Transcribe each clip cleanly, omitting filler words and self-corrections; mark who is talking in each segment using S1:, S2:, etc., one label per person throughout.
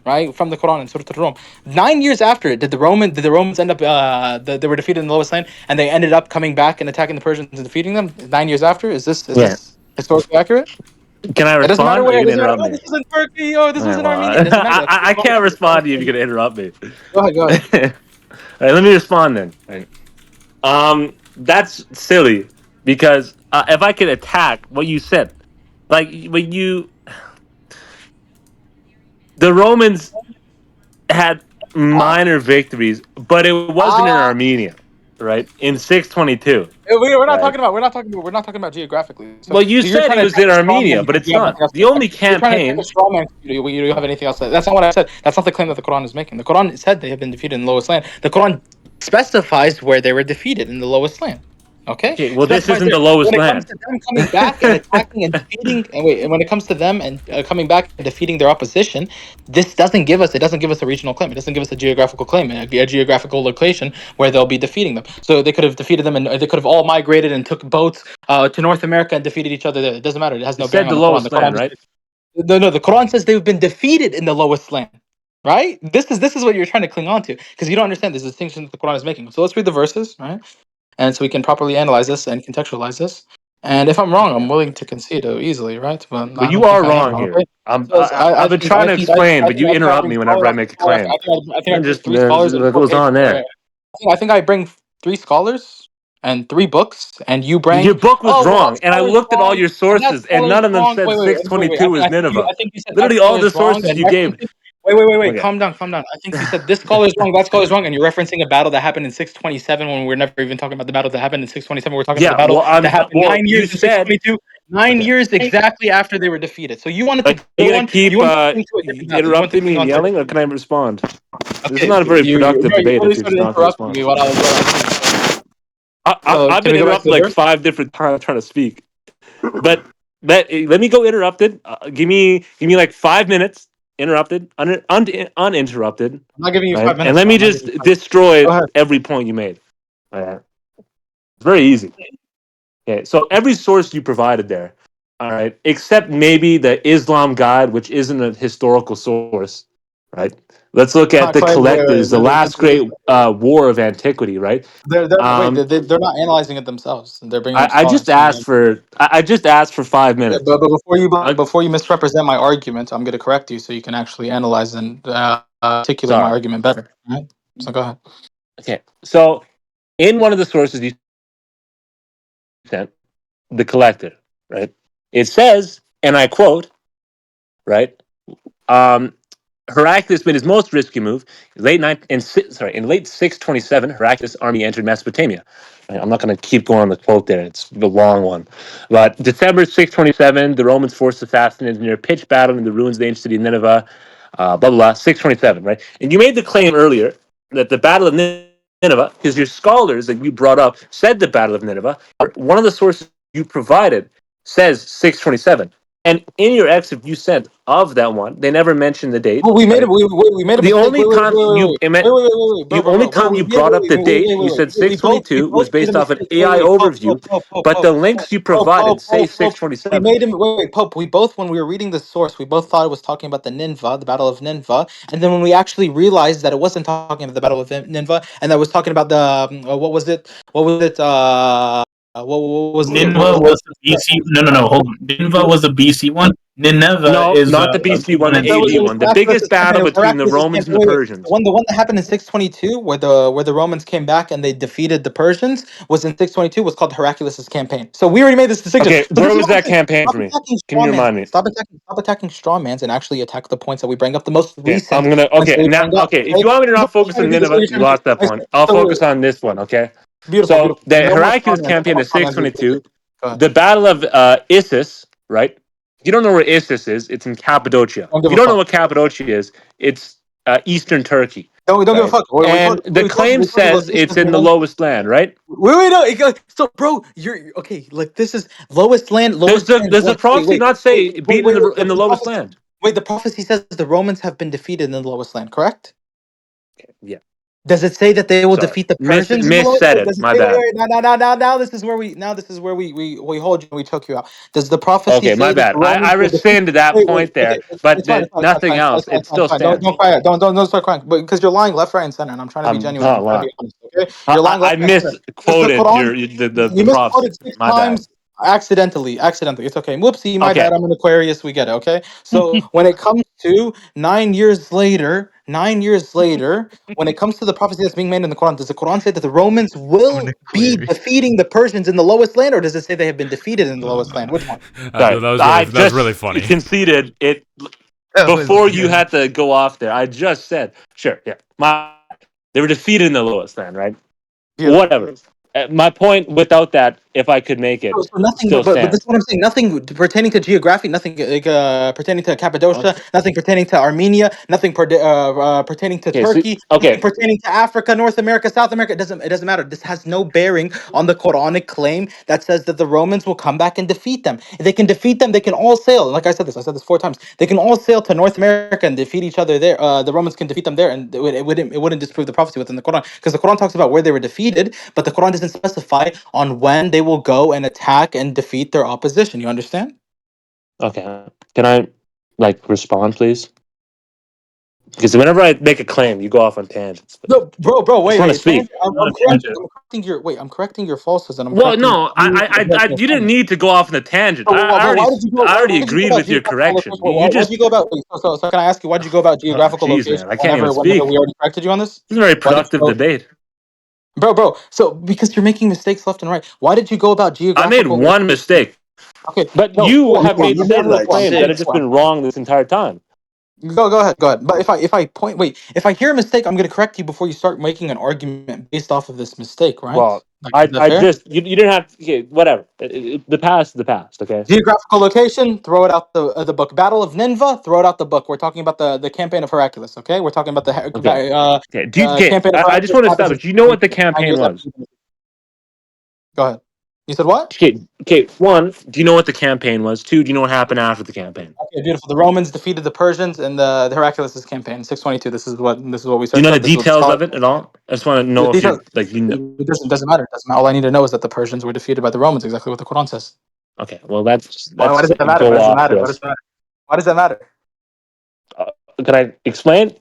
S1: right, from the Quran in Surah Al-Rum. 9 years after it, did the Romans end up they were defeated in the lowest land, and they ended up coming back and attacking the Persians and defeating them 9 years after? Is this is
S2: Yeah.
S1: this historically accurate?
S2: Can I
S1: It doesn't matter
S2: respond, or are
S1: where.
S2: you
S1: It
S2: gonna
S1: doesn't matter.
S2: interrupt
S1: Oh,
S2: me?
S1: this was in Turkey. Oh, this was
S2: Alright,
S1: in
S2: well,
S1: Armenia. It doesn't matter. That's
S2: I can't respond to you if you're
S1: go
S2: gonna interrupt me.
S1: ahead. Go ahead.
S2: All right, let me respond then. Right. That's silly because if I could attack what you said, like when the Romans had
S1: Ah,
S2: minor victories, but it wasn't in
S1: ah.
S2: Armenia, right? In 622,
S1: We're not
S2: right?
S1: talking about. We're not talking about geographically. So
S2: Well, you
S1: you're
S2: said
S1: trying
S2: it
S1: to
S2: was
S1: attack
S2: in
S1: a straw
S2: Armenia,
S1: man
S2: but
S1: because
S2: it's
S1: you have
S2: not.
S1: nothing else
S2: The
S1: to say.
S2: only
S1: You're trying to attack a
S2: campaign.
S1: straw man because you don't have anything else to say. That's not what I said. That's not the claim that the Quran is making. The Quran said they have been defeated in the lowest land. The Quran specifies where they were defeated in the lowest land. Okay,
S2: Okay, well, this
S1: specifies
S2: isn't
S1: there.
S2: the
S1: When
S2: lowest
S1: it comes
S2: land.
S1: to them coming back and attacking and defeating, and when it comes to them and coming back and defeating their opposition, this doesn't give us. It doesn't give us a regional claim. It doesn't give us a geographical claim, a geographical location where they'll be defeating them. So they could have defeated them, and they could have all migrated and took boats to North America and defeated each other there. It doesn't matter. It has
S2: It
S1: no bearing
S2: said
S1: on
S2: the
S1: the Quran. The
S2: lowest
S1: Quran
S2: land,
S1: just
S2: right?
S1: no. The Quran says they've been defeated in the lowest land. Right? This is what you're trying to cling on to because you don't understand this distinction that the Quran is making. So let's read the verses, right? And so we can properly analyze this and contextualize this. And if I'm wrong, I'm willing to concede easily, right? But
S2: Well,
S1: I
S2: you
S1: don't think
S2: are
S1: I am.
S2: wrong
S1: Okay.
S2: here.
S1: So
S2: I've been trying to explain, but you
S1: I think I
S2: interrupt
S1: bring
S2: me whenever
S1: scholars.
S2: I make a claim.
S1: I think I
S2: And
S1: bring
S2: just
S1: three scholars and
S2: what
S1: four
S2: goes
S1: papers.
S2: on there.
S1: I think I bring three scholars and three books, and you
S2: Your
S1: bring
S2: book was
S1: well that
S2: wrong, and I
S1: scholar's
S2: looked at all
S1: wrong,
S2: your
S1: and that
S2: sources, and
S1: scholar's
S2: none of them
S1: wrong.
S2: said
S1: Wait.
S2: 622 is Nineveh.
S1: I think you said that
S2: Literally, all the
S1: scholar's wrong
S2: sources
S1: and
S2: you gave.
S1: referencing. Wait.
S2: Okay.
S1: Calm down. I think you said this scholar's wrong, that scholar's wrong, and you're referencing a battle that happened in 627 when we're never even talking about the battle that happened in 627. We're talking about the
S2: Yeah.
S1: battle that happened
S2: Well, you
S1: 9 years in
S2: said
S1: 622. Nine
S2: okay.
S1: years exactly after they were defeated. So you wanted to
S2: Like, you
S1: go
S2: gonna
S1: on. You
S2: keep
S1: wanted to cling to a different battle. You want to
S2: interrupting me
S1: cling
S2: and
S1: on to a
S2: yelling, or
S1: different
S2: can I
S1: battle.
S2: respond? This is
S1: Okay,
S2: not a very productive
S1: you
S2: debate if
S1: really
S2: you're
S1: started
S2: just not going to
S1: interrupting
S2: respond.
S1: me while I was saying. So
S2: I've
S1: can
S2: been
S1: we go back to
S2: interrupted
S1: the
S2: like
S1: verse?
S2: 5 different times trying to speak, but let me go interrupted. Give me like 5 minutes interrupted, uninterrupted,
S1: I'm not giving you
S2: right?
S1: five
S2: And
S1: minutes,
S2: let
S1: though.
S2: me
S1: I'm not giving you
S2: just
S1: 5 minutes.
S2: destroy
S1: Go ahead.
S2: every point you made. All right. It's very easy. Okay, so every source you provided there, all right, except maybe the Islam Guide, which isn't a historical source, right? Let's look at
S1: Not
S2: the
S1: quite.
S2: Collectors, the last great war of antiquity, right? Um,
S1: They're not analyzing it themselves. They're bringing up
S2: I just
S1: scholars saying
S2: asked
S1: that.
S2: for I just asked for five
S1: Yeah,
S2: minutes.
S1: but
S2: Uh,
S1: before you misrepresent my argument, I'm going to correct you so you can actually analyze and articulate my
S2: sorry.
S1: argument better. Right? So go ahead.
S2: Okay, so in one of the sources you sent, the Collector, right? It says, and I quote, right? Um, Heraclius made his most risky move. In late 627, Heraclius' army entered Mesopotamia. Right, I'm not going to keep going on the quote there; it's the long one. But December 627, the Romans forced the Sassanids near a pitched battle in the ruins of the ancient city of Nineveh. Blah blah blah. 627, right? And you made the claim earlier that the Battle of Nineveh, because your scholars that you brought up said the Battle of Nineveh. One of the sources you provided says 627. And in your excerpt you sent of that one, they never mentioned the date,
S1: Well,
S2: right?
S1: we made a
S2: The
S1: mistake.
S2: only time you it meant
S1: Bro,
S2: the
S1: bro,
S2: only
S1: bro, bro.
S2: time you brought up the date, you said
S1: We
S2: 622 was
S1: both made a
S2: based off an
S1: mistake.
S2: AI
S1: Pope,
S2: overview, but the links you provided say
S1: Pope. We
S2: 627.
S1: made him Pope. We both, when we were reading the source, we both thought it was talking about the Nineveh, the Battle of Nineveh, and then when we actually realized that it wasn't talking about the Battle of Nineveh, and that was talking about the what was it? What was it? What was it?
S3: Nineveh was the BC. No. Hold on. Nineveh was the BC one. Nineveh
S2: No,
S3: is
S2: not the BC one,
S3: one
S2: the
S3: and
S1: That was,
S2: AD
S1: it was
S2: one. The biggest
S1: Heraclius' campaign.
S2: battle
S1: It was
S2: between the
S1: Heraclius'
S2: Romans
S1: campaign.
S2: and the Persians.
S1: The one that happened in 622, where the Romans came back and they defeated the Persians, was in 622. Was called Heraclius' campaign. So we already made this distinction.
S2: Okay,
S1: So this
S2: where
S1: is
S2: was
S1: what I'm
S2: that
S1: saying.
S2: campaign
S1: Stop
S2: for me?
S1: attacking
S2: Can
S1: straw
S2: you
S1: mans.
S2: remind me?
S1: Stop attacking straw mans and actually attack the points that we bring up. The most
S2: Okay,
S1: recent points that
S2: okay
S1: we
S2: now.
S1: bring up.
S2: Okay, if
S1: Okay.
S2: you want me to
S1: No,
S2: not focus on Nineveh, you lost that point. I'll focus on this one. Okay,
S1: beautiful,
S2: so
S1: beautiful.
S2: the
S1: No more straw
S2: Heraclius
S1: mans. No
S2: campaign
S1: more
S2: is
S1: straw mans.
S2: 622.
S1: Go ahead.
S2: The Battle of Issus, right? If you don't know where Issus is, it's in Cappadocia.
S1: Don't
S2: If
S1: give
S2: you
S1: a
S2: don't know
S1: fuck.
S2: what Cappadocia is, it's eastern Turkey,
S1: Don't give a
S2: right?
S1: fuck.
S2: And the claim
S1: We told you
S2: says it's in the
S1: locations.
S2: lowest land, right?
S1: Wait, no. So, bro, you're okay. Like this is lowest land,
S2: Does
S1: lowest
S2: the
S1: land.
S2: does the prophecy not say being in the
S1: The
S2: lowest
S1: prophecy.
S2: land?
S1: Wait, the prophecy says the Romans have been defeated in the lowest land. Correct?
S2: Yeah.
S1: Does it say that they will
S2: Sorry,
S1: defeat the
S2: miss
S1: Persians in the Lord?
S2: said it.
S1: Does it
S2: My
S1: say,
S2: bad.
S1: now this is where we hold you and we took you out. Does the prophecy
S2: Okay, my
S1: say that
S2: bad.
S1: the
S2: I
S1: Romans will defeat?
S2: rescind that
S1: Wait,
S2: point there,
S1: okay,
S2: but
S1: it's fine,
S2: nothing else. It
S1: it's
S2: still
S1: fine.
S2: stands.
S1: Don't cry, don't start crying, but because you're lying left, right, and center, and I'm trying to be
S2: I'm
S1: genuine, and
S2: not
S1: I'm trying to
S2: lying.
S1: be honest. Okay, you're lying
S2: I
S1: left, right, and center. Does the
S2: misquoted
S1: Quran?
S2: the
S1: You
S2: prophecy.
S1: misquoted six
S2: My bad.
S1: times accidentally. It's okay. Whoopsie, my
S2: Okay.
S1: bad. I'm an Aquarius. We get it. Okay. So when it comes to 9 years later, when it comes to the prophecy that's being made in the Quran, does the Quran say that the Romans
S4: I'm an
S1: will be
S4: Aquarius.
S1: defeating the Persians in the lowest land, or does it say they have been defeated in the lowest land? Which one?
S2: Sorry. I
S5: That was really
S2: just
S5: funny.
S2: conceded it
S4: That was
S2: before you
S4: funny.
S2: had to go off there. I just said, sure, yeah. They were defeated in the lowest land, right?
S1: Beautiful.
S2: Whatever. My point without that, if I could make it,
S1: So nothing,
S2: still
S1: but this is
S2: stands.
S1: what I'm saying. Nothing pertaining to geography, nothing like, pertaining to Cappadocia,
S2: Okay.
S1: nothing pertaining to Armenia, nothing pertaining to
S2: Okay. So,
S1: Turkey, nothing
S2: okay.
S1: pertaining to Africa, North America, South America. It doesn't matter. This has no bearing on the Quranic claim that says that the Romans will come back and defeat them. If they can defeat them, they can all sail. Like I said this 4 times. They can all sail to North America and defeat each other there. The Romans can defeat them there, and it wouldn't disprove the prophecy within the Quran, because the Quran talks about where they were defeated, but the Quran doesn't specify on when they will go and attack and defeat their opposition. You understand?
S2: Okay. Can I respond, please? Because whenever I make a claim, you go off on tangents. But
S1: No, bro,
S2: I just
S1: wait,
S2: want to
S1: wait.
S2: speak.
S3: Not a tangent.
S1: I'm correcting your falsehoods, and I'm
S2: Well,
S1: correcting
S2: no,
S1: your
S2: you didn't need to go off on a tangent.
S1: But why did you go?
S2: I already
S1: Why did you go
S2: agreed
S1: about
S2: with your
S1: geographical
S2: correction.
S1: location?
S2: You
S1: Why'd
S2: just,
S1: you go about? Wait, so can I ask you, why'd you go about
S2: oh,
S1: geographical
S2: jeez,
S1: location
S2: man, I can't even
S1: whenever
S2: speak.
S1: we already corrected you on this?
S2: This is a very
S1: Why did you
S2: productive
S1: go,
S2: debate.
S1: bro? So because you're making mistakes left and right, why did you go about
S2: I made
S1: geographical
S2: one
S1: location?
S2: mistake,
S1: Okay,
S2: but
S1: no,
S2: you
S1: four,
S2: have
S1: four.
S2: made
S4: You
S1: Let's
S4: made
S1: go
S2: several
S4: like
S1: four. I'm
S2: claims that
S1: saying
S2: have
S4: six.
S2: just
S1: four.
S2: been wrong this entire time.
S1: Go ahead, go ahead. But if I hear a mistake, I'm gonna correct you before you start making an argument based off of this mistake, right?
S2: Well,
S1: Like, is that
S2: I
S1: fair?
S2: just you didn't have to. Okay, whatever. The past is the past. Okay.
S1: Geographical location, throw it out the book. Battle of Nineveh, throw it out the book. We're talking about the campaign of Heraclius, okay? We're talking about the
S2: Okay. Okay.
S1: campaign of
S2: I just
S1: Heraclius
S2: want to
S1: happens in
S2: establish. You know what the
S1: 9
S2: campaign
S1: years
S2: was?
S1: after. Go ahead. You said what?
S2: Okay. Okay. One. Do you know what the campaign was? Two. Do you know what happened after the campaign?
S1: Okay, beautiful. The Romans defeated the Persians in the Heraclius campaign, 622. This is what we
S2: Do you know
S1: searched
S2: the
S1: up. This is what the
S2: details
S1: scholar.
S2: of it at all? I just want to
S1: The
S2: know if you're
S1: details.
S2: you know.
S1: It doesn't matter. It doesn't matter. All I need to know is that the Persians were defeated by the Romans. Exactly what the Quran says.
S2: Okay. Well,
S1: Why
S2: that's
S1: does that matter? Why
S2: go
S1: does it
S2: off
S1: matter? Why does
S2: this.
S1: that matter? Why does that matter?
S2: Can I explain?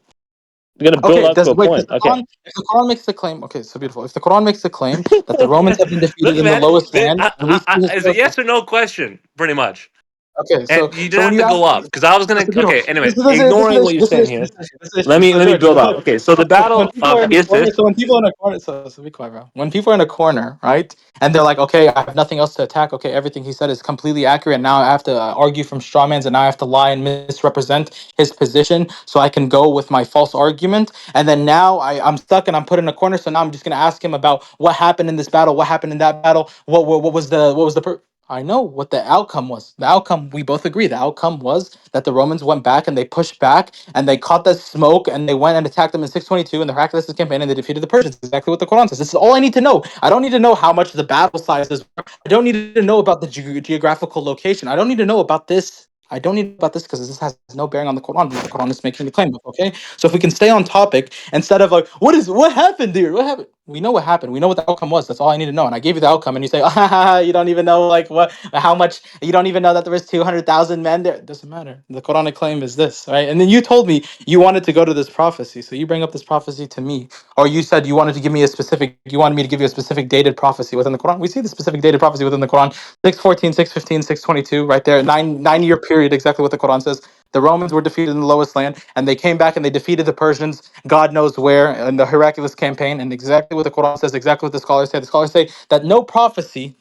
S2: You're gonna build
S1: Okay,
S2: up to a
S1: does
S2: point.
S1: the
S2: Okay.
S1: Quran, if the Quran makes the claim, okay, so beautiful. If the Quran makes the claim that the Romans have been defeated
S2: Look,
S1: in the
S2: man.
S1: lowest land, and we see
S2: It's a
S1: historical.
S2: yes or no question, pretty much.
S1: Okay,
S2: And
S1: so
S2: you
S1: so
S2: didn't
S1: when
S2: have
S1: you
S2: to
S1: ask,
S2: go up because I was gonna.
S1: so beautiful.
S2: Okay. Anyway,
S1: This
S2: ignoring
S1: is
S2: what you're
S1: this
S2: saying
S1: is
S2: here,
S1: this is issue. So
S2: let me
S1: George,
S2: build up.
S1: look,
S2: Okay. So the
S1: when
S2: battle
S1: people are
S2: of
S1: in the corner,
S2: Issus.
S1: so be quiet, bro. When people are in a corner, right, and they're like, okay, I have nothing else to attack. Okay, everything he said is completely accurate. Now I have to argue from strawmans, and now I have to lie and misrepresent his position so I can go with my false argument. And then now I'm stuck and I'm put in a corner. So now I'm just gonna ask him about what happened in this battle, what happened in that battle, what was the I know what the outcome was. The outcome, we both agree, the outcome was that the Romans went back and they pushed back and they caught the smoke and they went and attacked them in 622 in the Heraclius campaign and they defeated the Persians. Exactly what the Quran says. This is all I need to know. I don't need to know how much the battle sizes were. I don't need to know about the geographical location. I don't need to know about this. I don't need about this because this has no bearing on the Quran. The Quran is making the claim. Okay, so if we can stay on topic instead of like, what happened, dear? What happened? We know what happened. We know what the outcome was. That's all I need to know. And I gave you the outcome, and you say, ah, you don't even know like how much. You don't even know that there was 200,000 men there. It doesn't matter. The Quranic claim is this, right? And then you told me you wanted to go to this prophecy, so you bring up this prophecy to me, or you said you wanted to give me a specific. You wanted me to give you a specific dated prophecy within the Quran. We see the specific dated prophecy within the Quran: 614, 615, 622, right there, 9 year period. Exactly what the Quran says. The Romans were defeated in the lowest land, and they came back and they defeated the Persians, God knows where, in the Heraclius campaign. And exactly what the Quran says, exactly what the scholars say. The scholars say that no prophecy,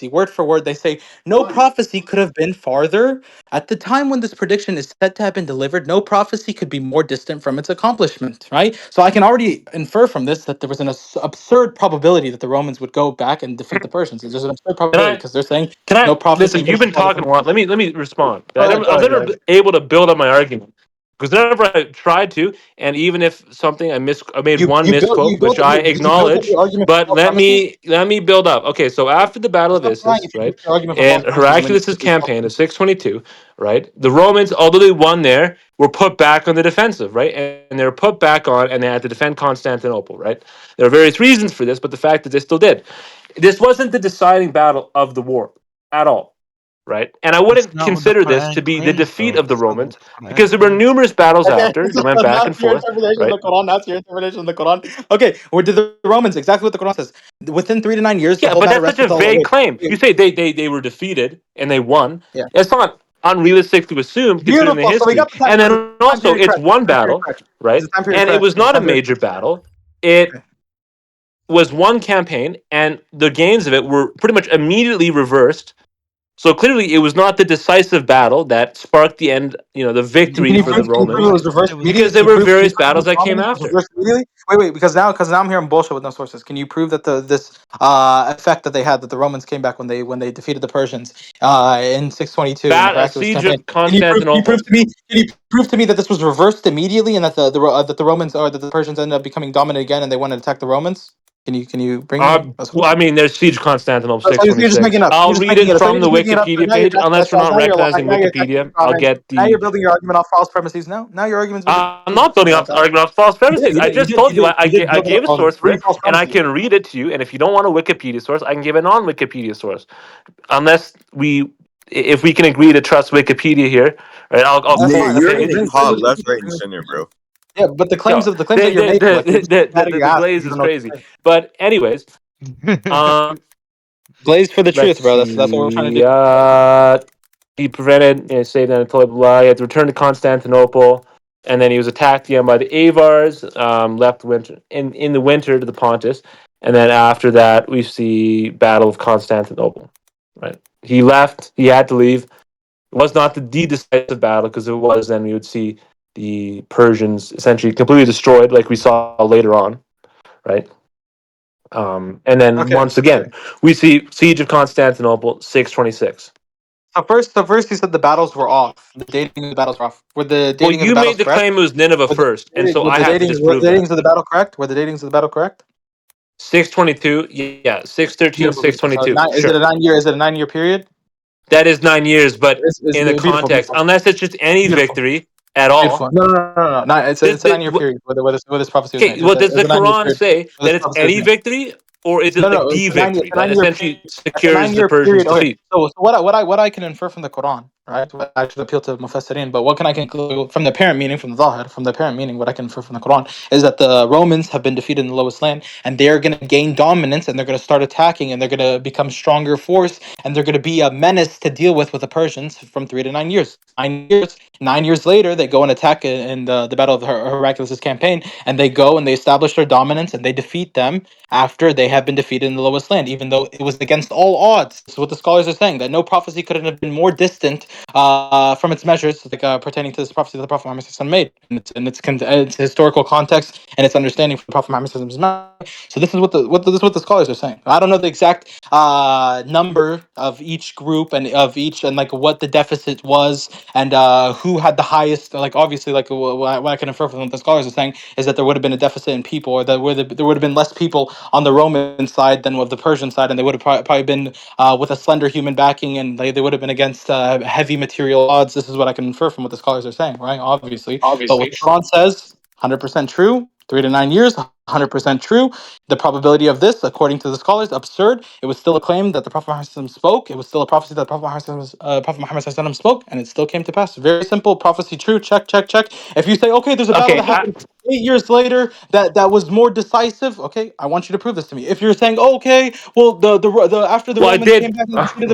S1: word for word, they say no prophecy could have been farther. At the time when this prediction is said to have been delivered, no prophecy could be more distant from its accomplishment, right? So I can already infer from this that there was an absurd probability that the Romans would go back and defeat the Persians. There's an absurd
S2: Can
S1: probability
S2: I?
S1: because they're saying
S2: Can I
S1: no prophecy
S2: listen?
S1: could
S2: You've
S1: have been
S2: been
S1: farther
S2: talking
S1: from.
S2: a lot. Let me respond.
S1: Go ahead,
S2: I
S1: go
S2: was
S1: ahead, go
S2: never
S1: ahead.
S2: able to build up my argument. Because whenever I tried to, and even if something I made
S1: You
S2: one
S1: you build
S2: misquote,
S1: you build
S2: which I
S1: you build up
S2: acknowledge,
S1: your argument
S2: but
S1: from false premises.
S2: let me build up. Okay, so after the Battle of
S1: Stop lying
S2: Issus,
S1: if you build
S2: right,
S1: your argument from
S2: and
S1: false premises. When
S2: Heraclius's
S1: it's false
S2: campaign of
S1: premises.
S2: 622, right, the Romans, although they won there, were put back on the defensive, right, and they were put back on, and they had to defend Constantinople, right. There are various reasons for this, but the fact that they still did. This wasn't the deciding battle of the war at all, right? And I
S4: That's
S2: wouldn't
S4: not what the
S2: consider this to
S4: Quran
S2: be the
S4: claims,
S2: defeat
S4: though.
S2: of the
S4: That's not what
S2: Romans
S4: the Quran
S2: because there were
S4: claims.
S2: numerous battles
S1: Okay,
S2: after. They went back and
S1: that's your
S2: forth,
S1: interpretation of
S2: right?
S1: the Quran. That's your interpretation of the Quran. Okay, or did the Romans exactly what the Quran says? Within 3 to 9 years, the
S2: Yeah,
S1: whole
S2: but
S1: matter
S2: that's such
S1: rests
S2: a
S1: with Allah.
S2: vague
S1: Wait,
S2: claim.
S1: wait,
S2: You say they were defeated and they won.
S1: yeah,
S2: It's not unrealistic to assume considering the
S1: beautiful. So we
S2: history.
S1: got the
S2: And then
S1: time
S2: also,
S1: period
S2: it's
S1: correct.
S2: one
S1: Time period
S2: battle,
S1: correct. Is
S2: right?
S1: the time period
S2: And it
S1: correct?
S2: was
S1: Is the
S2: not a
S1: time period
S2: major
S1: correct?
S2: battle. It
S1: Okay.
S2: was one campaign, and the gains of it were pretty much immediately reversed. So clearly, it was not the decisive battle that sparked the end, the victory for the
S4: What?
S1: can you prove it
S2: Romans,
S1: was reversed
S4: It was.
S1: immediately?
S2: because
S1: Can
S2: there
S1: you
S2: were
S1: prove
S2: various battles
S1: the
S2: that came
S1: dominance was
S2: after.
S1: reversed immediately? Wait, because now I'm hearing bullshit with no sources. Can you prove that this effect that they had, that the Romans came back when they defeated the Persians in 622 in the Heraclius
S2: Siege
S1: campaign?
S2: of
S1: Can you prove
S2: Constantinople.
S1: to me? Can you prove to me that this was reversed immediately and that that the Romans, or that the Persians ended up becoming dominant again and they went and attacked the Romans? Can you bring me a
S2: Well,
S1: source?
S2: I mean, there's Siege of Constantinople
S1: So you're just
S2: 626.
S1: making up.
S2: I'll
S1: You're just
S2: read
S1: making
S2: it
S1: it up. So
S2: from
S1: you're
S2: the
S1: just making it up. So
S2: Wikipedia page, unless you're not
S1: now you're lying.
S2: recognizing
S1: Now you're attacking
S2: Wikipedia. I'll
S1: comments.
S2: get
S1: Now
S2: the.
S1: you're building your argument off false premises. Now your argument's been
S2: I'm
S1: defeated.
S2: not building
S1: Simple
S2: off
S1: as that.
S2: argument off false
S1: You did.
S2: premises.
S1: You
S2: I
S1: did. You
S2: just
S1: did.
S2: told
S1: You
S2: you
S1: did. You did
S2: I
S1: build it
S2: gave
S1: up
S2: a
S1: on
S2: source for
S1: three
S2: it,
S1: false
S2: and I
S1: premises.
S2: can read it to you. And if you don't want a Wikipedia source, I can give a non-Wikipedia source. Unless if we can agree to trust Wikipedia here, right? I'll
S1: That's
S2: quote
S5: Yeah,
S1: fine.
S2: the
S1: That's
S5: you're
S1: fine.
S2: page.
S5: getting
S1: Bring
S5: called left, right, and
S1: bring
S5: center, bro.
S1: Yeah, but
S2: No,
S1: the claims that you're making, like you're just out of
S2: the
S1: your ass.
S2: glaze
S1: You
S2: is
S1: don't know what
S2: crazy.
S1: to say.
S2: But anyways, um,
S1: Blaze for the
S2: let's
S1: truth, bro. That's what we're trying to
S2: see.
S1: do.
S2: He prevented, saved Anatolia. He had to return to Constantinople, and then he was attacked again by the Avars. Left winter in the winter to the Pontus, and then after that we see Battle of Constantinople. Right, he left. He had to leave. It was not the decisive battle because if it was, then we would see the Persians essentially completely destroyed, like we saw later on. Right. And then
S1: Okay.
S2: once again, we see Siege of Constantinople, 626.
S1: So first, you said the battles were off. The dating of the battles were off. Were the
S2: Well,
S1: dating of the
S2: you
S1: battles
S2: made the
S1: correct?
S2: claim it was Nineveh first, and so I have to
S1: Were
S2: disprove
S1: the
S2: that.
S1: datings of the battle correct? Were the datings of the battle correct?
S2: 622, yeah, 613,
S1: Beautiful, beautiful. So
S2: 622,
S1: is it a
S2: sure.
S1: 9 year? Is it a 9 year period?
S2: That is 9 years, but
S1: It's
S2: in the
S1: beautiful,
S2: context,
S1: beautiful,
S2: unless it's just any
S1: beautiful,
S2: victory at
S1: beautiful.
S2: all,
S1: No. No.
S2: this,
S1: It's a 9 year period where this prophecy was
S2: okay,
S1: made.
S2: well, does
S1: It's
S2: the
S1: a 9 year
S2: Quran
S1: period
S2: say
S1: where
S2: that
S1: this
S2: it's
S1: prophecy was
S2: any
S1: made.
S2: victory, or is it
S1: No,
S2: like
S1: no,
S2: the victory
S1: it's a
S2: that
S1: 9 year
S2: essentially
S1: period. It's a
S2: secures
S1: nine
S2: the
S1: year
S2: Persians'
S1: period. Okay,
S2: defeat?
S1: so what I can infer from the Quran, right? I should appeal to Mufassirin, but what can I conclude from the apparent meaning, from the Zahir, from the apparent meaning, what I can infer from the Quran is that the Romans have been defeated in the lowest land, and they're going to gain dominance, and they're going to start attacking, and they're going to become stronger force, and they're going to be a menace to deal with the Persians from 3 to 9 years. 9 years. 9 years later, they go and attack in the Battle of Heraclius' campaign, and they go and they establish their dominance, and they defeat them after they have been defeated in the lowest land, even though it was against all odds. This is what the scholars are saying, that no prophecy couldn't have been more distant from its measures, like pertaining to this prophecy that the Prophet Muhammad made, and its historical context and its understanding from the Prophet Muhammad's mouth. So this is this is what the scholars are saying. I don't know the exact number of each group and of each, and like what the deficit was, and who had the highest. Like obviously, like what I can infer from what the scholars are saying is that there would have been a deficit in people, or that there would have been less people on the Roman side than of the Persian side, and they would have probably been with a slender human backing, and they would have been against heavy material odds. This is what I can infer from what the scholars are saying, right? Obviously, but what
S2: Obviously.
S1: the Quran says, 100% true. 3 to 9 years, 100% true. The probability of this, according to the scholars, absurd. It was still a claim that the Prophet Muhammad spoke. It was still a prophecy that the Prophet Muhammad spoke, and it still came to pass. Very simple prophecy, true. Check, check, check. If you say, okay, there's a battle that
S2: Okay,
S1: happened 8 years later that was more decisive, okay, I want you to prove this to me. If you're saying, okay, well, the after the
S2: well, I
S1: Romans
S2: did.
S1: came back and defeated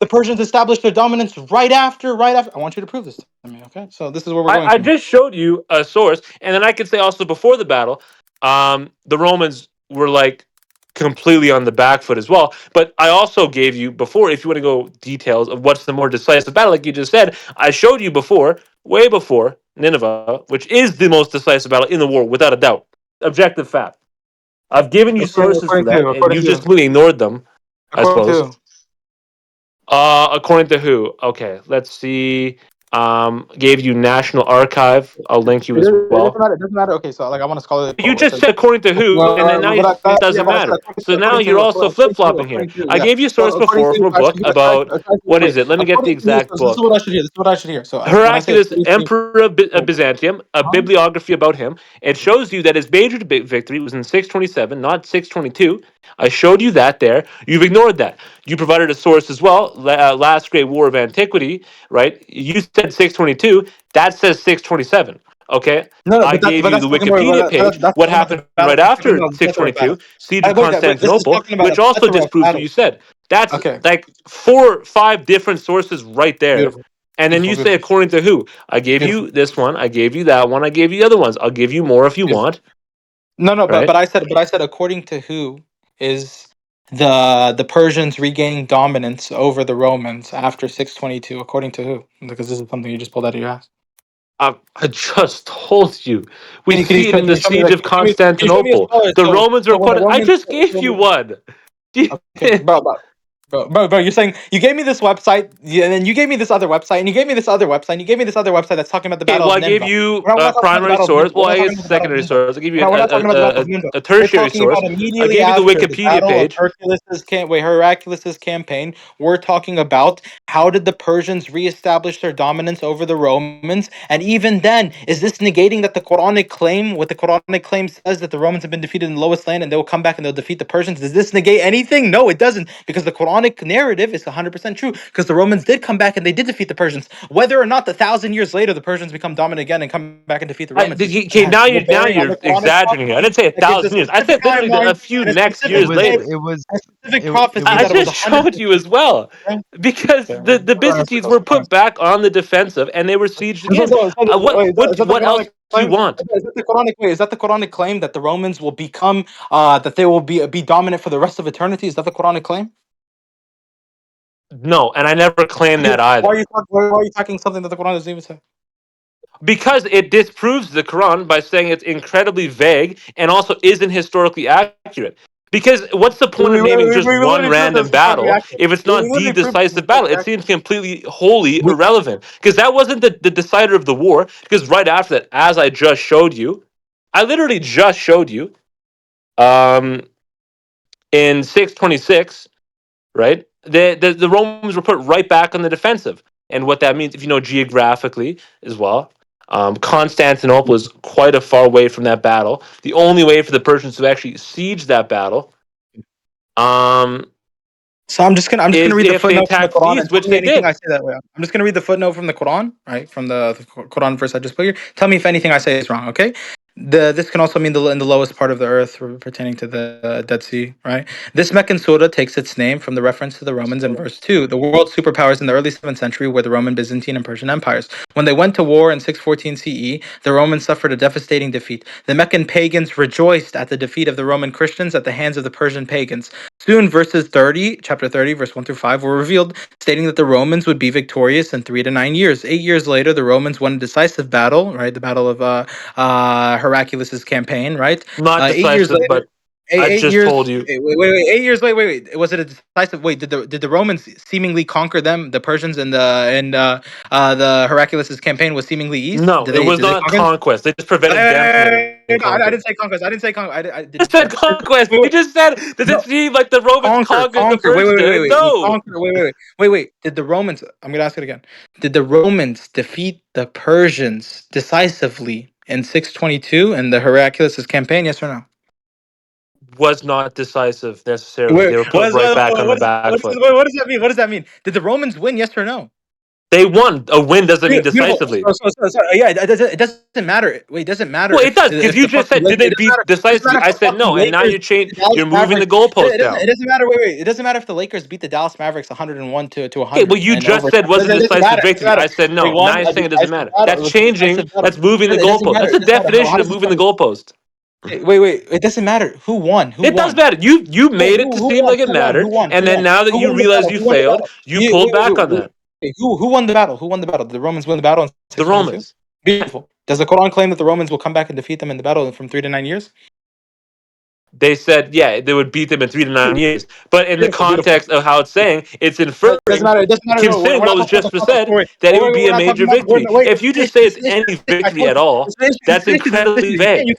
S1: the Persians established their dominance right after. I want you to prove this to me, okay? So this is where we're going
S2: I
S1: to now.
S2: just showed you a source, and then I could say also before the battle, the Romans were like completely on the back foot as well. But I also gave you before, if you want to go details of what's the more decisive battle, like you just said, I showed you before, way before Nineveh, which is the most decisive battle in the war, without a doubt. Objective fact. I've given you sources for
S1: According to
S2: that, and you just completely ignored them, I
S1: according
S2: suppose.
S1: to
S2: According to who? Okay, let's see. Gave you National Archive. I'll link you
S1: It
S2: as
S1: doesn't
S2: well.
S1: matter. It doesn't matter. Okay, so like I want a scholarly
S2: You
S1: quote. It
S2: just
S1: says,
S2: said according to who, and then now you're saying it
S1: yeah,
S2: doesn't
S1: but I said
S2: matter. So now
S1: according to
S2: you're
S1: who?
S2: also flip
S1: According to who?
S2: flopping here.
S1: According to who?
S2: I
S1: Yeah.
S2: gave you a
S1: So
S2: source
S1: according
S2: before
S1: to
S2: from
S1: who?
S2: a book about what is
S1: Wait.
S2: it? Let me get the
S1: According to who?
S2: exact
S1: So this is
S2: book.
S1: what I should hear. This is what I should hear. So when I say
S2: Heraclius,
S1: according to,
S2: Emperor of Byzantium, a
S1: huh?
S2: bibliography about him. It shows you that his major victory was in 627, not 622. I showed you that there. You've ignored that. You provided a source as well, Last Great War of Antiquity, right? You said 622. That says 627. Okay.
S1: No, no,
S2: I gave
S1: but
S2: you
S1: that's
S2: the
S1: talking about
S2: Wikipedia page,
S1: that's
S2: what
S1: talking about the
S2: happened
S1: battle.
S2: right
S1: That's talking
S2: after
S1: about the plethora of battles.
S2: 622, siege of
S1: Wait, this is
S2: Constantinople,
S1: talking about a
S2: which also
S1: plethora of
S2: disproves what you
S1: battles.
S2: said. That's
S1: Okay,
S2: like 4 or 5 different sources right there.
S1: beautiful,
S2: And then
S1: beautiful,
S2: you say
S1: beautiful,
S2: according to who? I gave
S1: beautiful,
S2: you this one. I gave you that one. I gave you the other ones. I'll give you more if you
S1: beautiful.
S2: want.
S1: No, no,
S2: Right?
S1: but I said according to who is the Persians regaining dominance over the Romans after 622? According to who? Because this is something you just pulled out of your ass.
S2: I just told you. We
S1: Can you
S2: see it
S1: show
S2: in
S1: me?
S2: the siege of
S1: Can you show me a
S2: Constantinople.
S1: scholar?
S2: The Romans
S1: So
S2: were
S1: when the
S2: put. I
S1: Romans,
S2: just gave you one.
S1: okay, bro, you're saying you gave me this website, and then you gave me this other website, and you gave me this other website, and you gave me this other website that's talking about the
S2: Okay,
S1: Battle
S2: well,
S1: of
S2: I gave
S1: Nineveh.
S2: you
S1: We're
S2: a
S1: not talking about the
S2: primary
S1: Battle of
S2: source.
S1: Nineveh.
S2: Well,
S1: We're not
S2: I
S1: talking
S2: guess
S1: about
S2: a
S1: the Battle of
S2: secondary
S1: Nineveh.
S2: source. I give you
S1: We're not talking about the Battle of Nineveh.
S2: a
S1: We're
S2: tertiary
S1: talking
S2: source.
S1: about
S2: I'll
S1: immediately
S2: give you the
S1: after the
S2: Wikipedia
S1: Battle of
S2: page.
S1: Hercules' campaign. We're talking about how did the Persians reestablish their dominance over the Romans, and even then, is this negating that the Quranic claim? What the Quranic claim says that the Romans have been defeated in the lowest land, and they will come back and they'll defeat the Persians. Does this negate anything? No, it doesn't, because the Quranic narrative is 100% true. Because the Romans did come back and they did defeat the Persians. Whether or not 1,000 years later the Persians become dominant again and come back and defeat the Romans, it
S2: Okay,
S1: has no
S2: now
S1: bearing on
S2: you're
S1: the Quranic
S2: exaggerating here. I
S1: prophecy
S2: didn't say a
S1: that gives a
S2: thousand years. I
S1: specific
S2: said literally
S1: timeline
S2: a few
S1: and a
S2: next
S1: specific
S2: years later.
S1: day, a specific prophecy
S2: I
S1: that it was
S2: just
S1: 100.
S2: showed you as well.
S1: Okay,
S2: Because
S1: okay,
S2: the
S1: we're going in
S2: Byzantines
S1: circles.
S2: were put back on the defensive and they were sieged again.
S1: Wait, is that the
S2: What else
S1: Quranic
S2: do you
S1: claim?
S2: want?
S1: Is that the Quranic? Wait, is that the Quranic claim that the Romans will become that they will be dominant for the rest of eternity? Is that the Quranic claim?
S2: No, and I never claimed that either.
S1: Why are you talking something that the Quran doesn't even say?
S2: Because it disproves the Quran by saying it's incredibly vague and also isn't historically accurate. Because what's the point of naming just
S1: We
S2: one
S1: literally proved
S2: random
S1: this historically
S2: battle
S1: accurate.
S2: if it's
S1: We
S2: not the
S1: literally proved this
S2: decisive battle?
S1: historically
S2: It
S1: accurate.
S2: seems completely wholly
S1: We,
S2: irrelevant. Because that wasn't the decider of the war. Because right after that, as I just showed you, I literally just showed you um, in 626, right? The Romans were put right back on the defensive. And what that means, if you know geographically as well, Constantinople is quite a far away from that battle. The only way for the Persians to actually siege that battle um,
S1: so I'm just gonna
S2: is
S1: read the
S2: if they
S1: footnote from the
S2: attacked the
S1: Quran and
S2: east,
S1: tell
S2: which
S1: me
S2: they
S1: anything I
S2: did.
S1: say that way. I'm just gonna read the footnote from the Quran, right? From the Quran verse I just put here. Tell me if anything I say is wrong, okay? This can also mean in the lowest part of the earth pertaining to the Dead Sea, right? This Meccan surah takes its name from the reference to the Romans in verse 2. The world superpowers in the early 7th century were the Roman, Byzantine, and Persian empires. When they went to war in 614 CE, the Romans suffered a devastating defeat. The Meccan pagans rejoiced at the defeat of the Roman Christians at the hands of the Persian pagans. Soon, chapter 30, verse 1 through 5, were revealed, stating that the Romans would be victorious in 3 to 9 years. 8 years later, the Romans won a decisive battle, right? The Battle of Hercules' campaign, right?
S2: Not
S1: 8 years
S2: decisive,
S1: later,
S2: but I just told you.
S1: wait, 8 years later, was it a decisive? Wait, did the Romans seemingly conquer them? The Persians the Hercules' campaign was seemingly east.
S2: No,
S1: Did
S2: it
S1: they
S2: was
S1: did they
S2: not
S1: conquer?
S2: conquest. They just prevented them from getting
S1: No, I
S2: conquered.
S1: didn't say conquest. I didn't say conquest.
S2: I said conquest.
S1: Wait,
S2: You
S1: wait,
S2: just said, does it
S1: no,
S2: seem like the Romans conquered the
S1: conquer. Wait,
S2: Persians?
S1: wait, wait, wait, wait.
S2: No.
S1: Conquer. Wait. Did the Romans? I'm gonna ask it again. Did the Romans defeat the Persians decisively in 622 in the Hercules' campaign? Yes or no?
S2: Was not decisive necessarily.
S1: Wait,
S2: They were put right back on the back foot.
S1: what does that mean? What does that mean? Did the Romans win? Yes or no?
S2: They won. A win doesn't mean
S1: Beautiful.
S2: decisively.
S1: Yeah, it doesn't matter. Wait, it doesn't matter
S2: Well, it does because
S1: if
S2: you
S1: the
S2: just
S1: fucking
S2: said, did they
S1: It doesn't matter.
S2: beat
S1: It doesn't matter
S2: decisively?
S1: if
S2: I
S1: the
S2: said
S1: fucking
S2: no, and now
S1: Lakers
S2: you
S1: beat
S2: change.
S1: the Dallas
S2: You're moving the
S1: Mavericks.
S2: goalpost down.
S1: It doesn't matter. Wait. It doesn't matter if the Lakers beat the Dallas Mavericks 101 to
S2: Okay, well,
S1: 100
S2: you
S1: and
S2: just
S1: overtime.
S2: said was a
S1: It doesn't
S2: decisive
S1: matter. It doesn't
S2: victory.
S1: matter.
S2: I said
S1: They
S2: no. Now
S1: won
S2: you're
S1: a
S2: saying it doesn't
S1: decisive
S2: matter.
S1: battle. It
S2: That's
S1: was a
S2: changing.
S1: decisive battle.
S2: That's moving the
S1: It doesn't
S2: goalpost.
S1: matter.
S2: That's
S1: It
S2: the
S1: doesn't matter.
S2: definition
S1: How
S2: of
S1: does it
S2: moving the
S1: come?
S2: goalpost.
S1: Wait. It doesn't matter. Who won? Who
S2: It does
S1: won?
S2: matter. You made it to
S1: Who
S2: seem
S1: won?
S2: like it
S1: Who won? Who
S2: mattered,
S1: won?
S2: and
S1: Who
S2: then
S1: won?
S2: now that
S1: Who
S2: you
S1: won the
S2: realize
S1: battle?
S2: you
S1: Who won the
S2: failed,
S1: battle?
S2: you pulled back on that.
S1: Who won the battle? Who won the battle? Did the Romans win the battle in
S2: The
S1: 622?
S2: Romans.
S1: Beautiful. Does the Quran claim that the Romans will come back and defeat them in the battle from 3 to 9 years?
S2: they said, yeah, they would beat them in 3 to 9 years. But in the
S1: Beautiful, beautiful.
S2: context of how it's saying, it's
S1: It doesn't
S2: inferring,
S1: matter. It doesn't matter. No,
S2: considering
S1: we're
S2: what
S1: not
S2: was
S1: talking about the
S2: just
S1: context.
S2: said,
S1: Wait,
S2: that it would be
S1: we're
S2: a
S1: not talking
S2: major
S1: about.
S2: victory.
S1: Wait,
S2: If you
S1: this
S2: just say
S1: is
S2: it's
S1: the issue.
S2: any
S1: This is the issue. I
S2: victory
S1: told
S2: at
S1: you.
S2: all,
S1: This is the issue. This is
S2: that's
S1: the issue. This is the
S2: incredibly
S1: issue.
S2: vague.
S1: You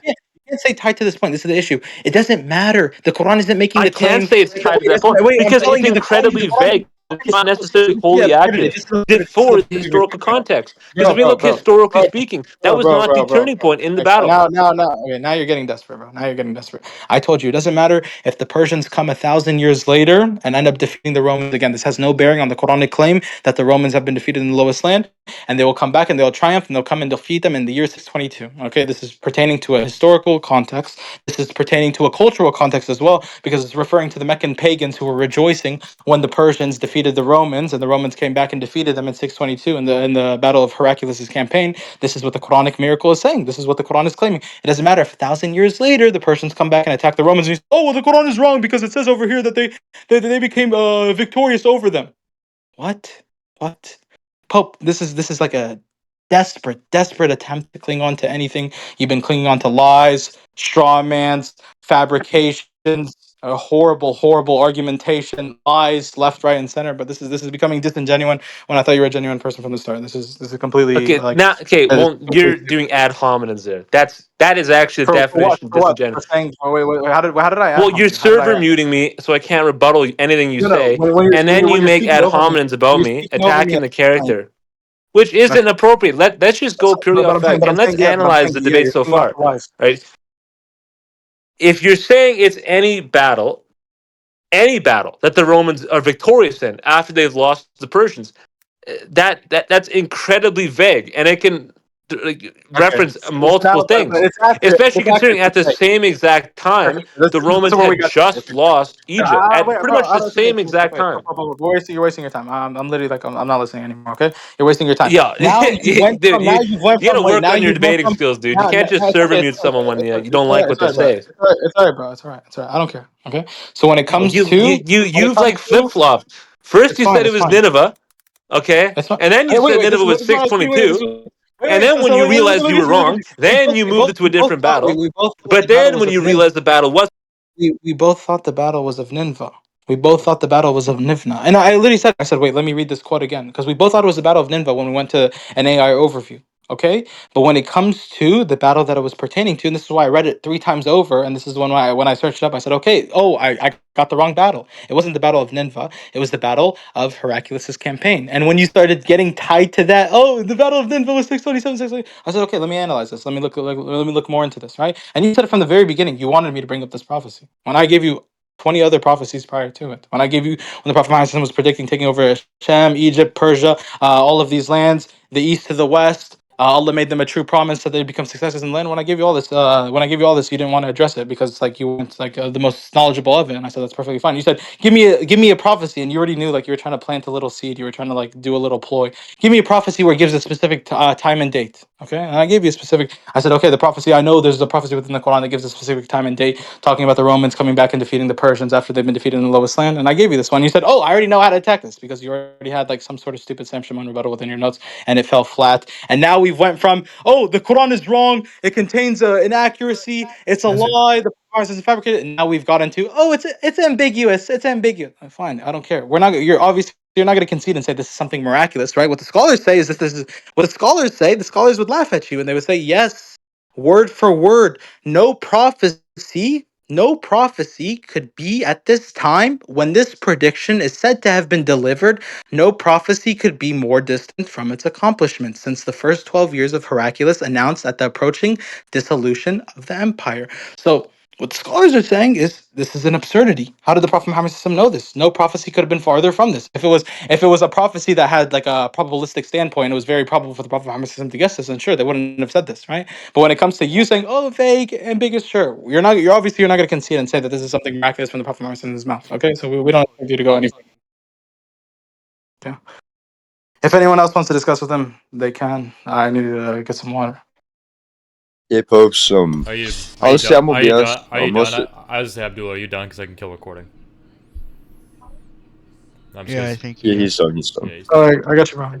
S1: can't say tied to this point. This is the issue. It doesn't matter. The Quran isn't making
S2: I
S1: the
S2: can
S1: claim.
S2: say it's tied to that point
S1: Wait, I'm
S2: because it's
S1: telling you. The Quran.
S2: incredibly vague. It's not necessarily
S1: Yeah,
S2: wholly
S1: prohibited.
S2: accurate
S1: This is prohibited. This is
S2: for the
S1: prohibited.
S2: historical context. Because if we
S1: Bro,
S2: look
S1: bro,
S2: historically
S1: bro.
S2: speaking, that was not the turning point in the
S1: Okay,
S2: battle.
S1: okay, now you're getting desperate, bro. Now you're getting desperate. I told you, it doesn't matter if the Persians come 1,000 years later and end up defeating the Romans again. This has no bearing on the Quranic claim that the Romans have been defeated in the lowest land, and they will come back and they'll triumph and they'll come and defeat them in the year 622. Okay, this is pertaining to a historical context. This is pertaining to a cultural context as well, because it's referring to the Meccan pagans who were rejoicing when the Persians defeated the Romans, and the Romans came back and defeated them in 622 in the Battle of Heraclius' campaign. This is what the Quranic miracle is saying. This is what the Quran is claiming. It doesn't matter if 1,000 years later the Persians come back and attack the Romans. And you say, oh, well, the Quran is wrong because it says over here that they became victorious over them. What? What? Pope, this is like a desperate attempt to cling on to anything. You've been clinging on to lies, straw mans, fabrications, a horrible argumentation, lies left, right, and center. But this is becoming disingenuous when I thought you were a genuine person from the start. This is completely
S2: Okay,
S1: like
S2: now, okay,
S1: uh,
S2: well, you're doing ad hominems there. That is actually the
S1: for what?
S2: definition of
S1: For what? For
S2: disingenuous.
S1: saying, oh, wait, how did I ad
S2: Well, you're
S1: hominem you? How did I
S2: server
S1: ad
S2: muting me, so I can't rebuttal anything you
S1: no
S2: say, and then
S1: when
S2: you
S1: you're
S2: make
S1: speaking
S2: ad
S1: over me,
S2: hominems
S1: when
S2: about
S1: you're
S2: me,
S1: speaking over me,
S2: attacking the
S1: that's fine.
S2: character, which
S1: That's
S2: isn't appropriate. Let's just go purely
S1: but
S2: off
S1: I'm saying
S2: fact, and let's
S1: yeah, but I'm
S2: analyze
S1: saying
S2: the
S1: yeah,
S2: debate
S1: you're
S2: so
S1: speaking off
S2: far.
S1: the lies.
S2: Right? If you're saying it's any battle that the Romans are victorious in after they've lost the Persians, that's incredibly vague, and it can
S1: Okay,
S2: reference
S1: it's
S2: multiple
S1: now, but
S2: things,
S1: it's accurate.
S2: especially
S1: It's accurate
S2: considering
S1: to
S2: at the
S1: say.
S2: same exact
S1: Okay,
S2: time the
S1: this
S2: Romans
S1: is where we
S2: had
S1: got.
S2: just lost Egypt at
S1: Wait,
S2: pretty
S1: bro.
S2: much the
S1: Okay,
S2: same exact time.
S1: you're wasting your time. I'm literally like I'm not listening anymore. Okay, you're wasting your time.
S2: Yeah, dude,
S1: Now you've went
S2: you got to
S1: from wait.
S2: work
S1: Now
S2: on your
S1: you've went
S2: debating
S1: from
S2: skills, dude. You
S1: now.
S2: can't just
S1: It's
S2: server
S1: okay.
S2: mute someone when you don't
S1: All right.
S2: like what they
S1: Bro.
S2: say.
S1: It's all right, bro. It's all right. It's all right. I don't care. Okay. So
S2: Well,
S1: when it
S2: you've
S1: comes
S2: like flip
S1: to,
S2: flopped. First
S1: it's
S2: you
S1: fine.
S2: said it
S1: It's
S2: was
S1: fine.
S2: Nineveh, okay,
S1: It's fine.
S2: and then you
S1: Hey,
S2: said
S1: wait.
S2: Nineveh was
S1: This is what I was speaking.
S2: 622. And then when
S1: So
S2: you
S1: let
S2: realized
S1: me
S2: you
S1: get
S2: were
S1: you. Let me
S2: wrong,
S1: get you.
S2: then you moved it to a
S1: We both
S2: different
S1: thought
S2: battle.
S1: we both thought the
S2: But
S1: battle
S2: then
S1: was
S2: when
S1: of
S2: you
S1: Nineveh.
S2: realized the battle was
S1: We both thought the battle was of Nineveh. We both thought the battle was of Nivna. And I literally said, I said, wait, let me read this quote again. Because we both thought it was the battle of Nineveh when we went to an AI overview. Okay? But when it comes to the battle that it was pertaining to, and this is why I read it 3 times over, and this is when I searched it up, I said, okay, I got the wrong battle. It wasn't the battle of Nineveh. It was the battle of Heraclius' campaign. And when you started getting tied to that, oh, the battle of Nineveh was 627, 627, I said, okay, let me analyze this. Let me look more into this, right? And you said it from the very beginning. You wanted me to bring up this prophecy. When I gave you 20 other prophecies prior to it. When I gave you, when the Prophet Muhammad was predicting taking over Sham, Egypt, Persia, all of these lands, the east to the west, Allah made them a true promise that they'd become successors in the land. When I gave you all this, you didn't want to address it because like you weren't like the most knowledgeable of it. And I said that's perfectly fine. You said give me a prophecy, and you already knew like you were trying to plant a little seed. You were trying to like do a little ploy. Give me a prophecy where it gives a specific time and date. Okay, and I gave you a specific. I said okay, the prophecy I know there's a prophecy within the Quran that gives a specific time and date talking about the Romans coming back and defeating the Persians after they've been defeated in the lowest land. And I gave you this one. You said, oh, I already know how to attack this because you already had like some sort of stupid Sam Shimon rebuttal within your notes, and it fell flat. And now we've went from, oh, the Quran is wrong. It contains inaccuracy. It's a lie. The Quran is fabricated. And now we've got into, oh, it's ambiguous. It's ambiguous. Fine, I don't care. We're not. You're obviously. You're not going to concede and say this is something miraculous, right? What the scholars say is that this is what the scholars say. The scholars would laugh at you and they would say, yes, word for word, no prophecy could be at this time when this prediction is said to have been delivered. No prophecy could be more distant from its accomplishment since the first 12 years of Heraclius announced at the approaching dissolution of the empire. So, what the scholars are saying is this is an absurdity. How did the Prophet Muhammad know this? No prophecy could have been farther from this. If it was a prophecy that had like a probabilistic standpoint, it was very probable for the Prophet Muhammad to guess this, and sure, they wouldn't have said this, right? But when it comes to you saying, "Oh, vague, ambiguous," sure, you're obviously not going to concede and say that this is something miraculous from the Prophet Muhammad in his mouth. Okay, so we don't expect you to go any further. Okay. If anyone else wants to discuss with him, they can. I need to get some water.
S4: Yeah, Popes.
S5: Are you
S4: Honestly,
S5: done?
S4: I'm gonna be honest.
S5: Are you
S4: Most
S5: done? I was say, Abdullah, are you done? Because I can kill recording. I'm just
S6: Yeah, I
S5: gonna,
S6: think
S4: yeah,
S6: he is.
S4: he's done. He's
S5: yeah,
S4: done.
S5: he's
S1: All
S5: done.
S1: right, I got you, bro.